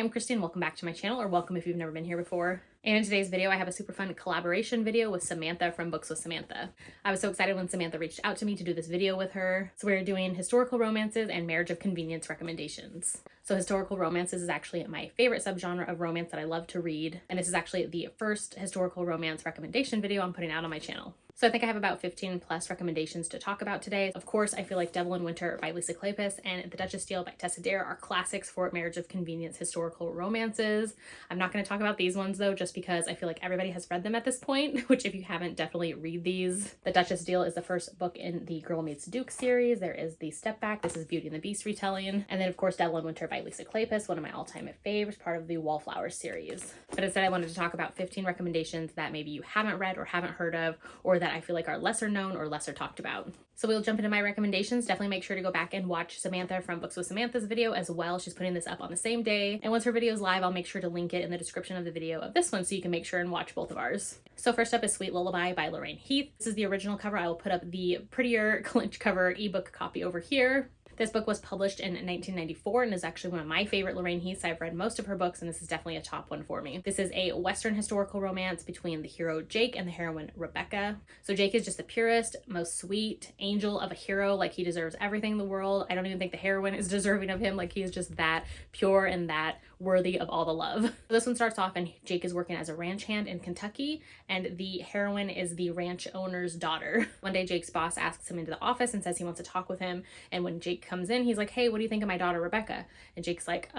I'm Christine. Welcome back to my channel, or welcome if you've never been here before. And in today's video, I have a super fun collaboration video with Samantha from Books with Samantha. I was so excited when Samantha reached out to me to do this video with her. So we're doing historical romances and marriage of convenience recommendations. So historical romances is actually my favorite subgenre of romance that I love to read. And this is actually the first historical romance recommendation video I'm putting out on my channel. So I think I have about 15 plus recommendations to talk about today. Of course, I feel like Devil in Winter by Lisa Kleypas and The Duchess Deal by Tessa Dare are classics for marriage of convenience historical romances. I'm not going to talk about these ones though, just because I feel like everybody has read them at this point, which if you haven't, definitely read these. The Duchess Deal is the first book in the Girl Meets Duke series. There is the Step Back. This is Beauty and the Beast retelling. And then of course, Devil in Winter by Lisa Kleypas, one of my all-time faves, part of the Wallflowers series. But instead I wanted to talk about 15 recommendations that maybe you haven't read or haven't heard of, or that I feel like are lesser known or lesser talked about. So we'll jump into my recommendations. Definitely make sure to go back and watch Samantha from Books with Samantha's video as well. She's putting this up on the same day. And once her video is live, I'll make sure to link it in the description of the video of this one so you can make sure and watch both of ours. So first up is Sweet Lullaby by Lorraine Heath. This is the original cover. I will put up the prettier clinch cover ebook copy over here. This book was published in 1994 and is actually one of my favorite Lorraine Heaths. I've read most of her books and this is definitely a top one for me. This is a Western historical romance between the hero Jake and the heroine Rebecca. So Jake is just the purest, most sweet angel of a hero. Like, he deserves everything in the world. I don't even think the heroine is deserving of him. Like, he is just that pure and that worthy of all the love. This one starts off and Jake is working as a ranch hand in Kentucky and the heroine is the ranch owner's daughter. One day Jake's boss asks him into the office and says he wants to talk with him, and when Jake comes in, he's like, "Hey, what do you think of my daughter Rebecca?" And Jake's like,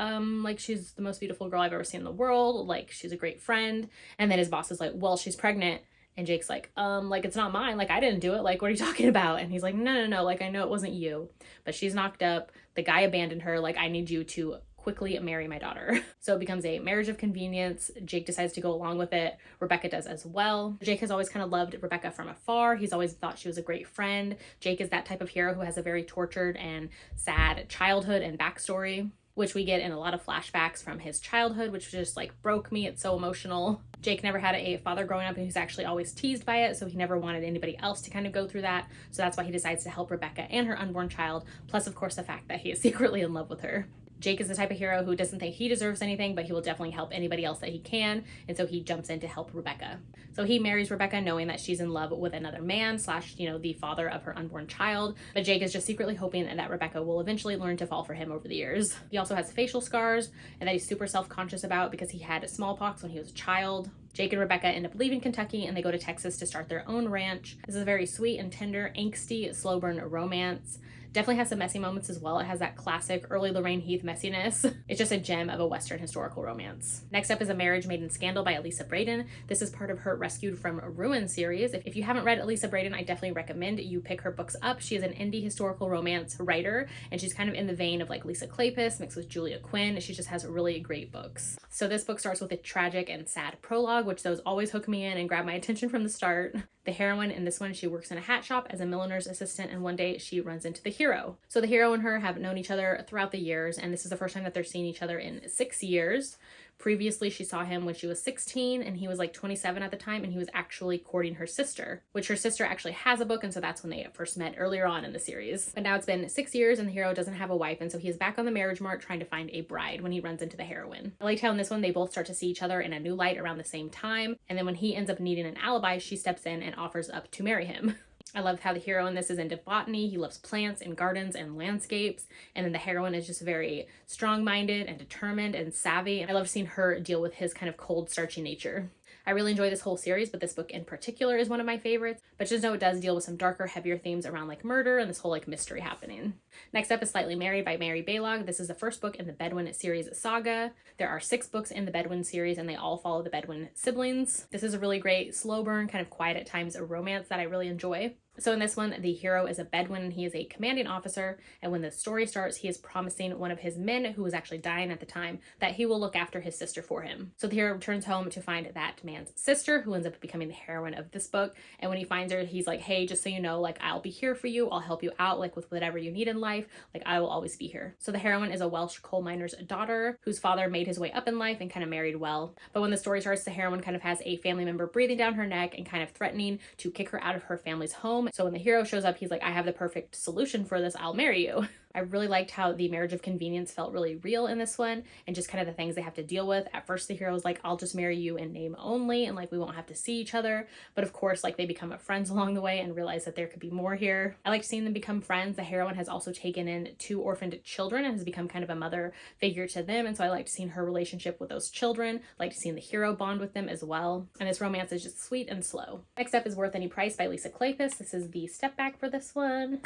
she's the most beautiful girl I've ever seen in the world, like she's a great friend." And then his boss is like, "Well, she's pregnant." And Jake's like, it's not mine, like I didn't do it, like what are you talking about?" And he's like, no, like I know it wasn't you, but she's knocked up, the guy abandoned her, like I need you to quickly marry my daughter. So it becomes a marriage of convenience. Jake decides to go along with it. Rebecca does as well. Jake has always kind of loved Rebecca from afar. He's always thought she was a great friend. Jake is that type of hero who has a very tortured and sad childhood and backstory, which we get in a lot of flashbacks from his childhood, which just like broke me. It's so emotional. Jake never had a father growing up and he was actually always teased by it, so he never wanted anybody else to kind of go through that. So that's why he decides to help Rebecca and her unborn child, plus of course the fact that he is secretly in love with her. Jake is the type of hero who doesn't think he deserves anything, but he will definitely help anybody else that he can, and so he jumps in to help Rebecca. So he marries Rebecca knowing that she's in love with another man / the father of her unborn child, but Jake is just secretly hoping that Rebecca will eventually learn to fall for him over the years. He also has facial scars and that he's super self-conscious about because he had smallpox when he was a child. Jake and Rebecca end up leaving Kentucky and they go to Texas to start their own ranch. This is a very sweet and tender, angsty, slow burn romance. Definitely has some messy moments as well. It has that classic early Lorraine Heath messiness. It's just a gem of a Western historical romance. Next up is A Marriage Made in Scandal by Elisa Braden. This is part of her Rescued from Ruin series. If you haven't read Elisa Braden, I definitely recommend you pick her books up. She is an indie historical romance writer and she's kind of in the vein of like Lisa Kleypas mixed with Julia Quinn. She just has really great books. So this book starts with a tragic and sad prologue, which those always hook me in and grab my attention from the start. The heroine in this one, she works in a hat shop as a milliner's assistant, and one day she runs into the hero. So the hero and her have known each other throughout the years, and this is the first time that they're seeing each other in 6 years. Previously, she saw him when she was 16 and he was like 27 at the time, and he was actually courting her sister, which her sister actually has a book, and so that's when they first met earlier on in the series. But now it's been 6 years and the hero doesn't have a wife, and so he is back on the marriage mart trying to find a bride when he runs into the heroine. I liked how in this one they both start to see each other in a new light around the same time, and then when he ends up needing an alibi, she steps in and offers up to marry him. I love how the hero in this is into botany. He loves plants and gardens and landscapes. And then the heroine is just very strong-minded and determined and savvy. I love seeing her deal with his kind of cold, starchy nature. I really enjoy this whole series, but this book in particular is one of my favorites. But just know it does deal with some darker, heavier themes around like murder and this whole like mystery happening. Next up is Slightly Married by Mary Baylog. This is the first book in the Bedouin series saga. There are 6 books in the Bedouin series and they all follow the Bedouin siblings. This is a really great slow burn, kind of quiet at times, a romance that I really enjoy. So in this one, the hero is a Bedouin and he is a commanding officer, and when the story starts, he is promising one of his men, who was actually dying at the time, that he will look after his sister for him. So the hero returns home to find that man's sister, who ends up becoming the heroine of this book, and when he finds her, he's like, "Hey, just so you know, like I'll be here for you, I'll help you out like with whatever you need in life, like I will always be here." So the heroine is a Welsh coal miner's daughter whose father made his way up in life and kind of married well. But when the story starts, the heroine kind of has a family member breathing down her neck and kind of threatening to kick her out of her family's home. So when the hero shows up, he's like, "I have the perfect solution for this, I'll marry you." I really liked how the marriage of convenience felt really real in this one, and just kind of the things they have to deal with. At first, the hero's like, I'll just marry you in name only, and like we won't have to see each other. But of course, like they become friends along the way and realize that there could be more here. I liked seeing them become friends. The heroine has also taken in 2 orphaned children and has become kind of a mother figure to them. And so I liked seeing her relationship with those children, liked seeing the hero bond with them as well. And this romance is just sweet and slow. Next up is Worth Any Price by Lisa Kleypas. This is the step back for this one.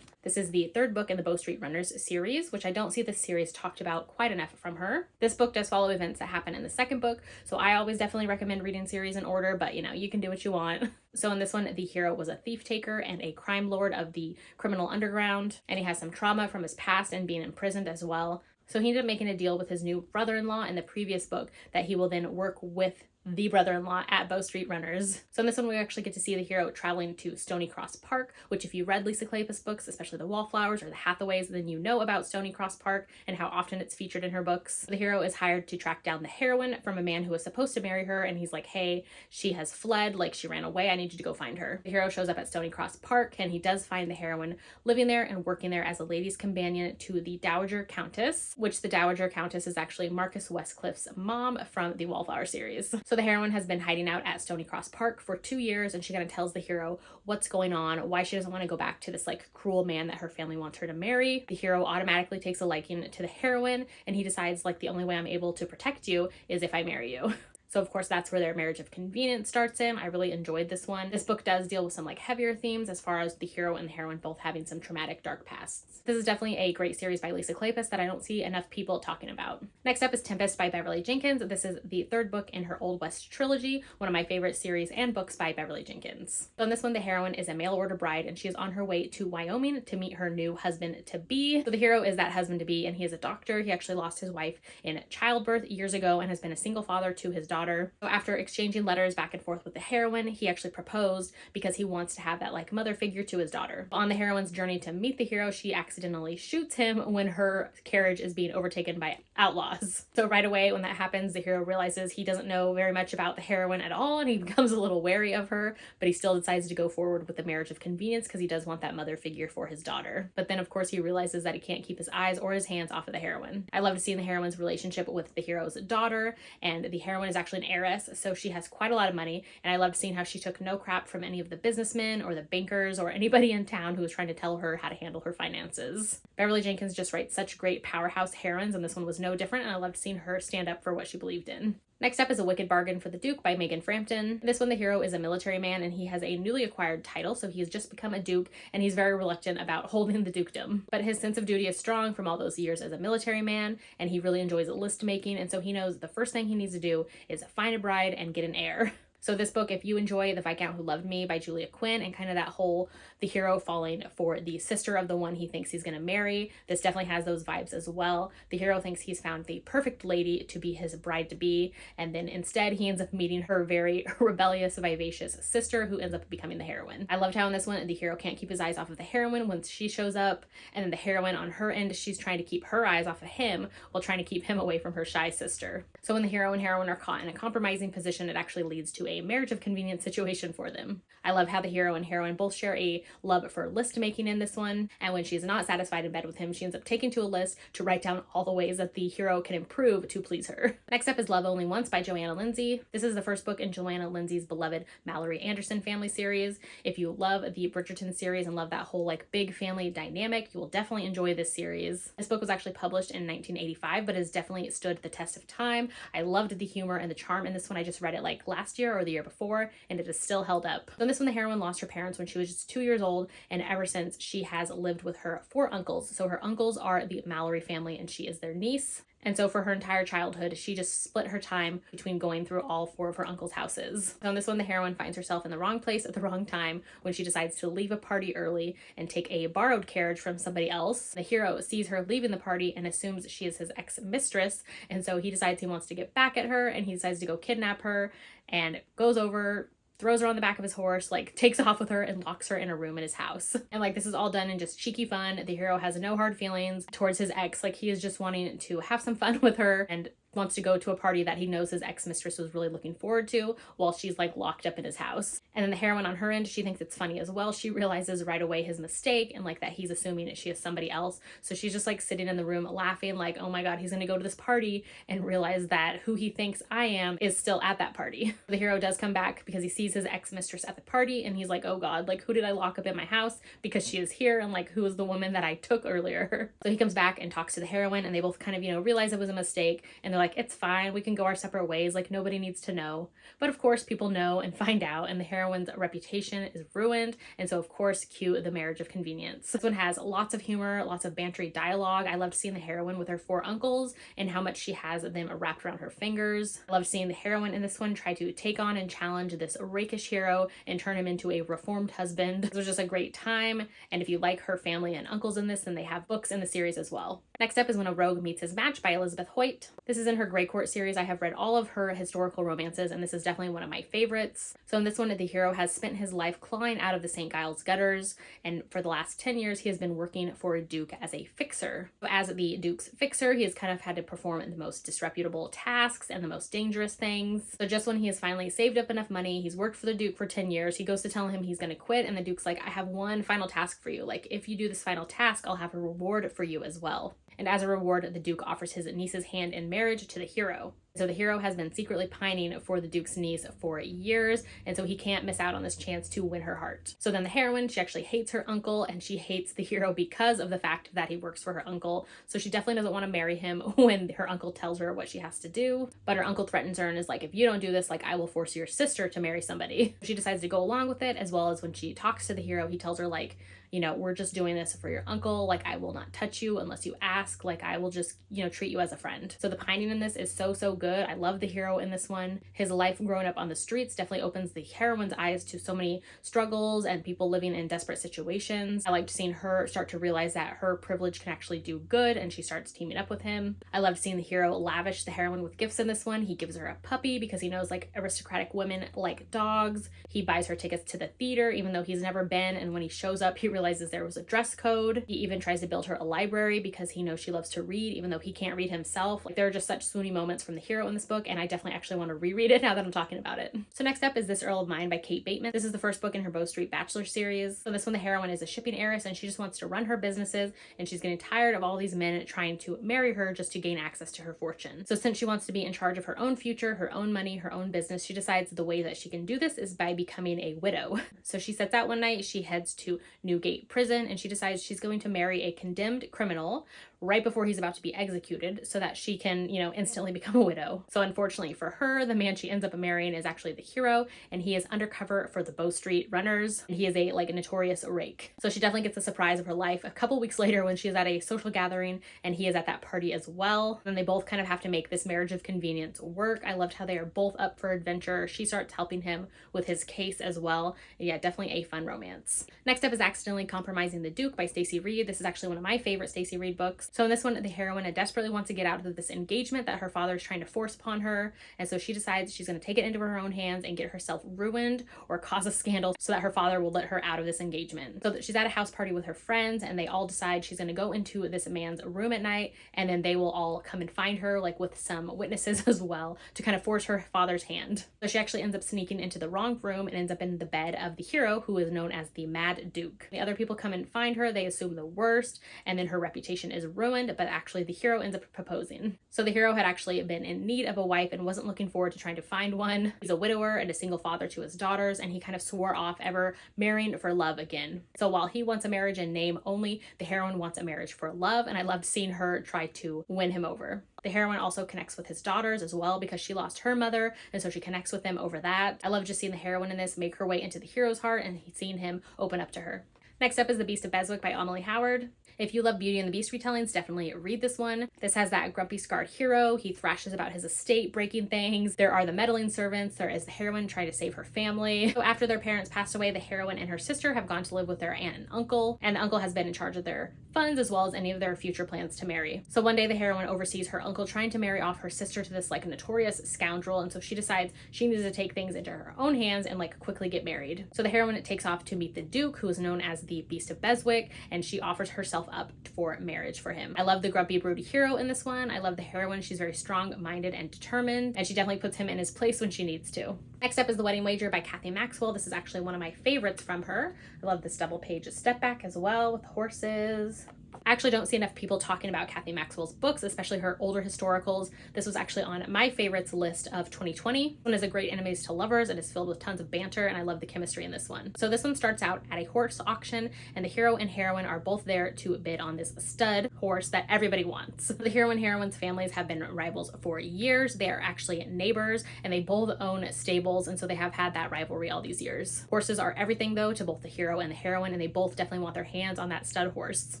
This is the 3rd book in the Bow Street Runners series, which I don't see this series talked about quite enough from her. This book does follow events that happen in the 2nd book, so I always definitely recommend reading series in order, but you know, you can do what you want. So in this one, the hero was a thief taker and a crime lord of the criminal underground, and he has some trauma from his past and being imprisoned as well. So he ended up making a deal with his new brother-in-law in the previous book that he will then work with the brother-in-law at Bow Street Runners. So in this one, we actually get to see the hero traveling to Stony Cross Park, which if you read Lisa Kleypas books, especially the Wallflowers or the Hathaways, then you know about Stony Cross Park and how often it's featured in her books. The hero is hired to track down the heroine from a man who was supposed to marry her, and he's like, hey, she has fled, like she ran away, I need you to go find her. The hero shows up at Stony Cross Park, and he does find the heroine living there and working there as a lady's companion to the Dowager Countess, which the Dowager Countess is actually Marcus Westcliffe's mom from the Wallflower series. So the heroine has been hiding out at Stony Cross Park for 2 years, and she kind of tells the hero what's going on, why she doesn't want to go back to this like cruel man that her family wants her to marry. The hero automatically takes a liking to the heroine, and he decides like the only way I'm able to protect you is if I marry you. So of course that's where their marriage of convenience starts in. I really enjoyed this one. This book does deal with some like heavier themes as far as the hero and the heroine both having some traumatic dark pasts. This is definitely a great series by Lisa Kleypas that I don't see enough people talking about. Next up is Tempest by Beverly Jenkins. This is the 3rd book in her Old West trilogy, one of my favorite series and books by Beverly Jenkins. So in this one, the heroine is a mail order bride, and she is on her way to Wyoming to meet her new husband-to-be. So the hero is that husband-to-be, and he is a doctor. He actually lost his wife in childbirth years ago and has been a single father to his daughter. So after exchanging letters back and forth with the heroine, he actually proposed because he wants to have that like mother figure to his daughter. On the heroine's journey to meet the hero, she accidentally shoots him when her carriage is being overtaken by outlaws. So right away when that happens, the hero realizes he doesn't know very much about the heroine at all, and he becomes a little wary of her, but he still decides to go forward with the marriage of convenience because he does want that mother figure for his daughter. But then of course he realizes that he can't keep his eyes or his hands off of the heroine. I love seeing the heroine's relationship with the hero's daughter, and the heroine is actually an heiress, so she has quite a lot of money, and I loved seeing how she took no crap from any of the businessmen or the bankers or anybody in town who was trying to tell her how to handle her finances. Beverly Jenkins just writes such great powerhouse heroines, and this one was no different, and I loved seeing her stand up for what she believed in. Next up is A Wicked Bargain for the Duke by Megan Frampton. This one, the hero is a military man, and he has a newly acquired title, so he has just become a duke, and he's very reluctant about holding the dukedom. But his sense of duty is strong from all those years as a military man, and he really enjoys list making, and so he knows the first thing he needs to do is find a bride and get an heir. So this book, if you enjoy The Viscount Who Loved Me by Julia Quinn and kind of that whole the hero falling for the sister of the one he thinks he's going to marry, this definitely has those vibes as well. The hero thinks he's found the perfect lady to be his bride-to-be, and then instead he ends up meeting her very rebellious, vivacious sister who ends up becoming the heroine. I loved how in this one, the hero can't keep his eyes off of the heroine once she shows up, and then the heroine on her end, she's trying to keep her eyes off of him while trying to keep him away from her shy sister. So when the hero and heroine are caught in a compromising position, it actually leads to a marriage of convenience situation for them. I love how the hero and heroine both share a love for list making in this one, and when she's not satisfied in bed with him, she ends up taking to a list to write down all the ways that the hero can improve to please her. Next up is Love Only Once by Joanna Lindsey. This is the first book in Joanna Lindsey's beloved Mallory Anderson family series. If you love the Bridgerton series and love that whole like big family dynamic, you will definitely enjoy this series. This book was actually published in 1985, but has definitely stood the test of time. I loved the humor and the charm in this one. I just read it like last year or the year before, and it is still held up. So in this one, the heroine lost her parents when she was just 2 years old, and ever since she has lived with her 4 uncles. So her uncles are the Mallory family, and she is their niece. And so for her entire childhood, she just split her time between going through all 4 of her uncle's houses. So in this one, the heroine finds herself in the wrong place at the wrong time when she decides to leave a party early and take a borrowed carriage from somebody else. The hero sees her leaving the party and assumes she is his ex-mistress, and so he decides he wants to get back at her, and he decides to go kidnap her and goes over, throws her on the back of his horse, like takes off with her and locks her in a room in his house. And like this is all done in just cheeky fun. The hero has no hard feelings towards his ex. Like he is just wanting to have some fun with her and wants to go to a party that he knows his ex-mistress was really looking forward to while she's like locked up in his house. And then the heroine on her end, she thinks it's funny as well. She realizes right away his mistake and like that he's assuming that she is somebody else. So she's just like sitting in the room laughing like, oh my God, he's gonna go to this party and realize that who he thinks I am is still at that party. The hero does come back because he sees his ex-mistress at the party and he's like, oh God, like who did I lock up in my house because she is here, and like who is the woman that I took earlier? So he comes back and talks to the heroine, and they both kind of, you know, realize it was a mistake, and they're like, it's fine, we can go our separate ways, like nobody needs to know. But of course people know and find out, and the heroine's reputation is ruined, and so of course cue the marriage of convenience. This one has lots of humor, lots of bantery dialogue. I loved seeing the heroine with her 4 uncles and how much she has them wrapped around her fingers. I loved seeing the heroine in this one try to take on and challenge this rakish hero and turn him into a reformed husband. It was just a great time, and if you like her family and uncles in this, then they have books in the series as well. Next up is When a Rogue Meets His Match by Elizabeth Hoyt. This is in her Grey Court series. I have read all of her historical romances, and this is definitely one of my favorites. So in this one, the hero has spent his life clawing out of the St. Giles gutters, and for the last 10 years, he has been working for a duke as a fixer. As the duke's fixer, he has kind of had to perform the most disreputable tasks and the most dangerous things. So just when he has finally saved up enough money, he's worked for the duke for 10 years, he goes to tell him he's going to quit, and the duke's like, I have one final task for you. Like, if you do this final task, I'll have a reward for you as well. And as a reward, the duke offers his niece's hand in marriage to the hero. So the hero has been secretly pining for the duke's niece for years, and so he can't miss out on this chance to win her heart. So then the heroine, she actually hates her uncle, and she hates the hero because of the fact that he works for her uncle. So she definitely doesn't want to marry him when her uncle tells her what she has to do. But her uncle threatens her and is like, if you don't do this, like I will force your sister to marry somebody. She decides to go along with it, as well as when she talks to the hero, he tells her like, you know, we're just doing this for your uncle. Like, I will not touch you unless you ask. Like, I will just, you know, treat you as a friend. So the pining in this is so, so good. I love the hero in this one. His life growing up on the streets definitely opens the heroine's eyes to so many struggles and people living in desperate situations. I liked seeing her start to realize that her privilege can actually do good, and she starts teaming up with him. I loved seeing the hero lavish the heroine with gifts in this one. He gives her a puppy because he knows like aristocratic women like dogs. He buys her tickets to the theater even though he's never been, and when he shows up, he realizes there was a dress code. He even tries to build her a library because he knows she loves to read even though he can't read himself. Like, there are just such swoony moments from the hero in this book, and I definitely actually want to reread it now that I'm talking about it. So next up is This Earl of Mine by Kate Bateman. This is the first book in her Bow Street Bachelor series. So this one, the heroine is a shipping heiress, and she just wants to run her businesses, and she's getting tired of all these men trying to marry her just to gain access to her fortune. So since she wants to be in charge of her own future, her own money, her own business, she decides the way that she can do this is by becoming a widow. So she sets out one night, she heads to Newgate Prison, and she decides she's going to marry a condemned criminal right before he's about to be executed so that she can, you know, instantly become a widow. So unfortunately for her, the man she ends up marrying is actually the hero, and he is undercover for the Bow Street Runners, and he is a notorious rake. So she definitely gets the surprise of her life a couple weeks later when she is at a social gathering and he is at that party as well. And they both kind of have to make this marriage of convenience work. I loved how they are both up for adventure. She starts helping him with his case as well. Yeah, definitely a fun romance. Next up is Accidentally Compromising the Duke by Stacey Reid. This is actually one of my favorite Stacey Reid books. So in this one, the heroine desperately wants to get out of this engagement that her father is trying to force upon her, and so she decides she's going to take it into her own hands and get herself ruined or cause a scandal so that her father will let her out of this engagement. So that she's at a house party with her friends, and they all decide she's going to go into this man's room at night, and then they will all come and find her, like with some witnesses as well, to kind of force her father's hand. So she actually ends up sneaking into the wrong room and ends up in the bed of the hero, who is known as the Mad Duke. The other people come and find her, they assume the worst, and then her reputation is ruined, but actually the hero ends up proposing. So the hero had actually been in need of a wife and wasn't looking forward to trying to find one. He's a widower and a single father to his daughters, and he kind of swore off ever marrying for love again. So while he wants a marriage in name only, the heroine wants a marriage for love, and I loved seeing her try to win him over. The heroine also connects with his daughters as well because she lost her mother, and so she connects with them over that. I love just seeing the heroine in this make her way into the hero's heart and seeing him open up to her. Next up is The Beast of Beswick by Amelie Howard. If you love Beauty and the Beast retellings, definitely read this one. This has that grumpy, scarred hero. He thrashes about his estate, breaking things. There are the meddling servants. There is the heroine trying to save her family. So after their parents passed away, the heroine and her sister have gone to live with their aunt and uncle, and the uncle has been in charge of their funds as well as any of their future plans to marry. So one day the heroine oversees her uncle trying to marry off her sister to this notorious scoundrel, and so she decides she needs to take things into her own hands and quickly get married. So the heroine takes off to meet the Duke, who is known as the Beast of Beswick, and she offers herself herself up for marriage for him. I love the grumpy, broody hero in this one. I love the heroine. She's very strong-minded and determined, and she definitely puts him in his place when she needs to. Next up is The Wedding Wager by Kathy Maxwell. This is actually one of my favorites from her. I love this double page step back as well with horses. I actually don't see enough people talking about Kathy Maxwell's books, especially her older historicals. This was actually on my favorites list of 2020. This one is a great enemies to lovers. It is filled with tons of banter, and I love the chemistry in this one. So this one starts out at a horse auction, and the hero and heroine are both there to bid on this stud horse that everybody wants. The hero and heroine's families have been rivals for years. They are actually neighbors, and they both own stables, and so they have had that rivalry all these years. Horses are everything, though, to both the hero and the heroine, and they both definitely want their hands on that stud horse.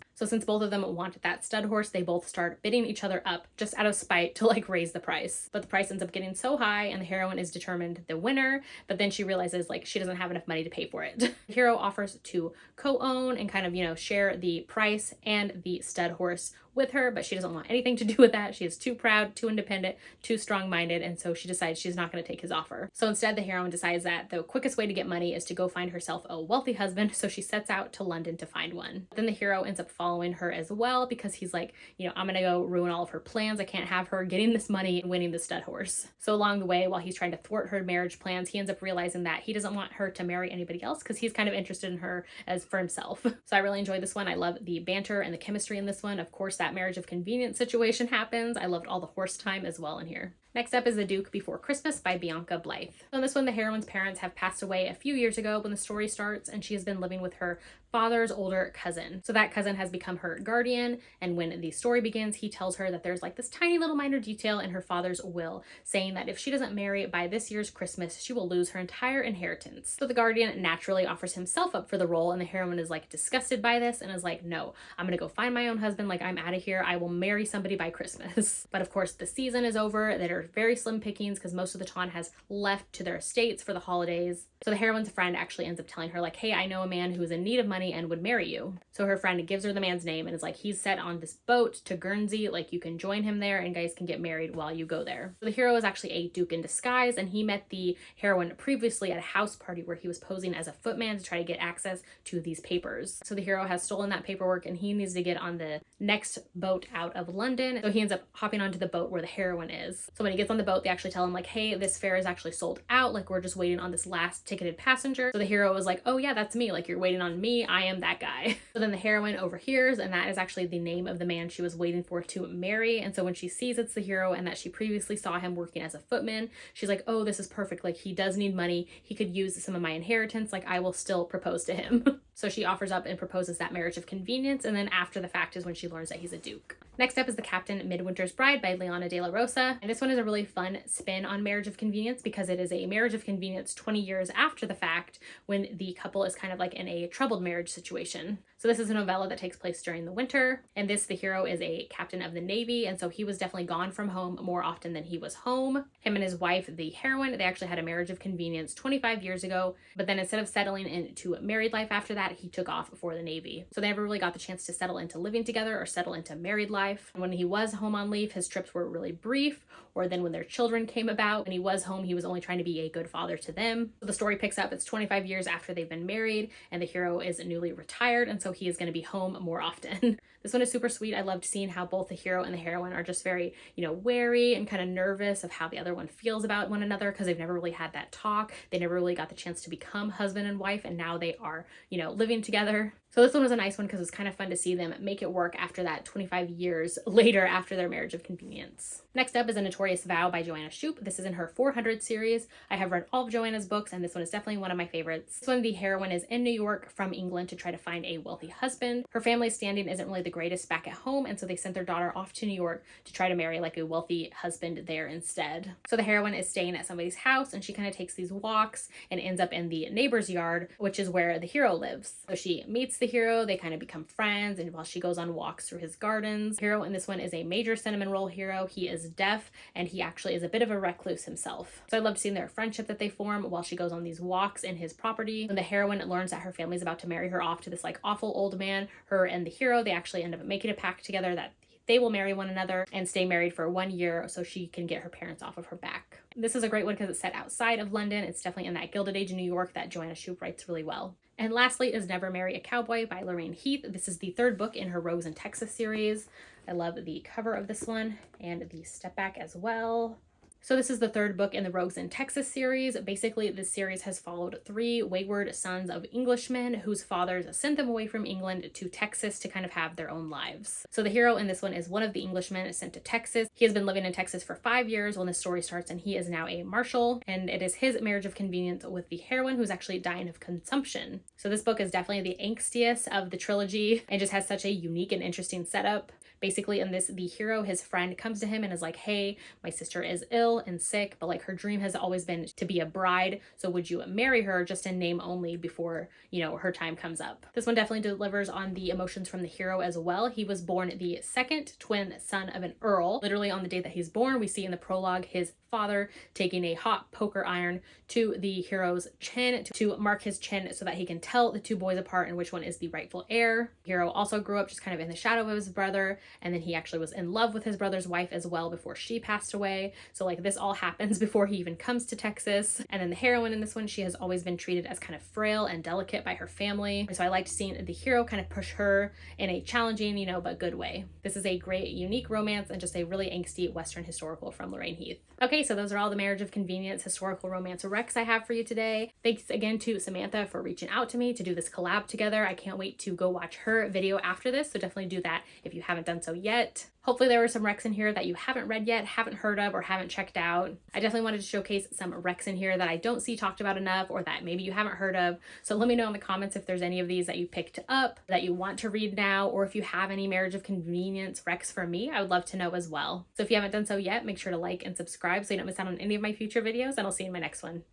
So since both of them want that stud horse, they both start bidding each other up just out of spite to like raise the price. But the price ends up getting so high, and the heroine is determined the winner, but then she realizes like she doesn't have enough money to pay for it. The hero offers to co-own and kind of, share the price and the stud horse with her, but she doesn't want anything to do with that. She is too proud, too independent, too strong-minded, and so she decides she's not going to take his offer. So instead, the heroine decides that the quickest way to get money is to go find herself a wealthy husband, so she sets out to London to find one. Then the hero ends up following her as well because he's like, I'm gonna go ruin all of her plans. I can't have her getting this money and winning the stud horse. So along the way, while he's trying to thwart her marriage plans, he ends up realizing that he doesn't want her to marry anybody else because he's kind of interested in her as for himself. So I really enjoyed this one. I love the banter and the chemistry in this one. Of course, that marriage of convenience situation happens. I loved all the horse time as well in here. Next up is The Duke Before Christmas by Bianca Blythe. So in this one, the heroine's parents have passed away a few years ago when the story starts, and she has been living with her father's older cousin. So that cousin has become her guardian, and when the story begins, he tells her that there's like this tiny little minor detail in her father's will saying that if she doesn't marry by this year's Christmas, she will lose her entire inheritance. So the guardian naturally offers himself up for the role, and the heroine is like disgusted by this and is like, no, I'm gonna go find my own husband, like I'm out of here, I will marry somebody by Christmas. But of course the season is over. That are very slim pickings because most of the town has left to their estates for the holidays. So the heroine's friend actually ends up telling her like, hey, I know a man who is in need of money and would marry you. So her friend gives her the man's name and is like, he's set on this boat to Guernsey, like you can join him there and guys can get married while you go there. So the hero is actually a duke in disguise, and he met the heroine previously at a house party where he was posing as a footman to try to get access to these papers. So the hero has stolen that paperwork and he needs to get on the next boat out of London. So he ends up hopping onto the boat where the heroine is. So when he gets on the boat, they actually tell him like, hey, this fare is actually sold out, like we're just waiting on this last ticketed passenger. So the hero was like, oh yeah, that's me, like you're waiting on me, I am that guy. So then the heroine overhears, and that is actually the name of the man she was waiting for to marry. And so when she sees it's the hero and that she previously saw him working as a footman, she's like, oh, this is perfect, like he does need money, he could use some of my inheritance, like I will still propose to him. So she offers up and proposes that marriage of convenience, and then after the fact is when she learns that he's a duke. Next up is The Captain Midwinter's Bride by Liana de la Rosa. And this one is a really fun spin on marriage of convenience because it is a marriage of convenience 20 years after the fact when the couple is kind of like in a troubled marriage situation. So this is a novella that takes place during the winter, and the hero is a captain of the Navy, and so he was definitely gone from home more often than he was home. Him and his wife, the heroine, they actually had a marriage of convenience 25 years ago, but then instead of settling into married life after that, he took off for the Navy. So they never really got the chance to settle into living together or settle into married life. And when he was home on leave, his trips were really brief, or then when their children came about, when he was home, he was only trying to be a good father to them. So the story picks up, it's 25 years after they've been married, and the hero is newly retired, and so he is going to be home more often. This one is super sweet. I loved seeing how both the hero and the heroine are just very, wary and kind of nervous of how the other one feels about one another because they've never really had that talk. They never really got the chance to become husband and wife, and now they are, living together. So this one was a nice one because it was kind of fun to see them make it work after that 25 years later after their marriage of convenience. Next up is A Notorious Vow by Joanna Shoup. This is in her 400 series. I have read all of Joanna's books, and this one is definitely one of my favorites. This one, the heroine is in New York from England to try to find a wealthy husband. Her family's standing isn't really the greatest back at home, and so they sent their daughter off to New York to try to marry like a wealthy husband there instead. So the heroine is staying at somebody's house, and she kind of takes these walks and ends up in the neighbor's yard, which is where the hero lives. So she meets the hero, they kind of become friends, and while she goes on walks through his gardens. The hero in this one is a major cinnamon roll hero. He is deaf, and he actually is a bit of a recluse himself. So I loved seeing their friendship that they form while she goes on these walks in his property. When the heroine learns that her family's about to marry her off to this like awful old man, her and the hero, they actually end up making a pact together that they will marry one another and stay married for 1 year so she can get her parents off of her back. This is a great one because it's set outside of London. It's definitely in that Gilded Age in New York that Joanna Shoup writes really well. And lastly is Never Marry a Cowboy by Lorraine Heath. This is the third book in her Rogues in Texas series. I love the cover of this one and the step back as well. So this is the third book in the Rogues in Texas series. Basically, this series has followed 3 wayward sons of Englishmen whose fathers sent them away from England to Texas to kind of have their own lives. So the hero in this one is one of the Englishmen sent to Texas. He has been living in Texas for 5 years when the story starts, and he is now a marshal, and it is his marriage of convenience with the heroine who's actually dying of consumption. So this book is definitely the angstiest of the trilogy and just has such a unique and interesting setup. Basically in this, the hero, his friend, comes to him and is like, hey, my sister is ill and sick, but like her dream has always been to be a bride. So would you marry her just in name only before, you know, her time comes up? This one definitely delivers on the emotions from the hero as well. He was born the second twin son of an Earl. Literally on the day that he's born, we see in the prologue his father taking a hot poker iron to the hero's chin to mark his chin so that he can tell the 2 boys apart and which one is the rightful heir. The hero also grew up just kind of in the shadow of his brother, and then he actually was in love with his brother's wife as well before she passed away. So like this all happens before he even comes to Texas. And then the heroine in this one, she has always been treated as kind of frail and delicate by her family. So I liked seeing the hero kind of push her in a challenging, you know, but good way. This is a great, unique romance and just a really angsty Western historical from Lorraine Heath. Okay, so those are all the marriage of convenience historical romance recs I have for you today. Thanks again to Samantha for reaching out to me to do this collab together. I can't wait to go watch her video after this, so definitely do that if you haven't done so yet. Hopefully there were some recs in here that you haven't read yet, haven't heard of, or haven't checked out. I definitely wanted to showcase some recs in here that I don't see talked about enough or that maybe you haven't heard of. So let me know in the comments if there's any of these that you picked up that you want to read now, or if you have any marriage of convenience recs for me, I would love to know as well. So if you haven't done so yet, make sure to like and subscribe so you don't miss out on any of my future videos, and I'll see you in my next one.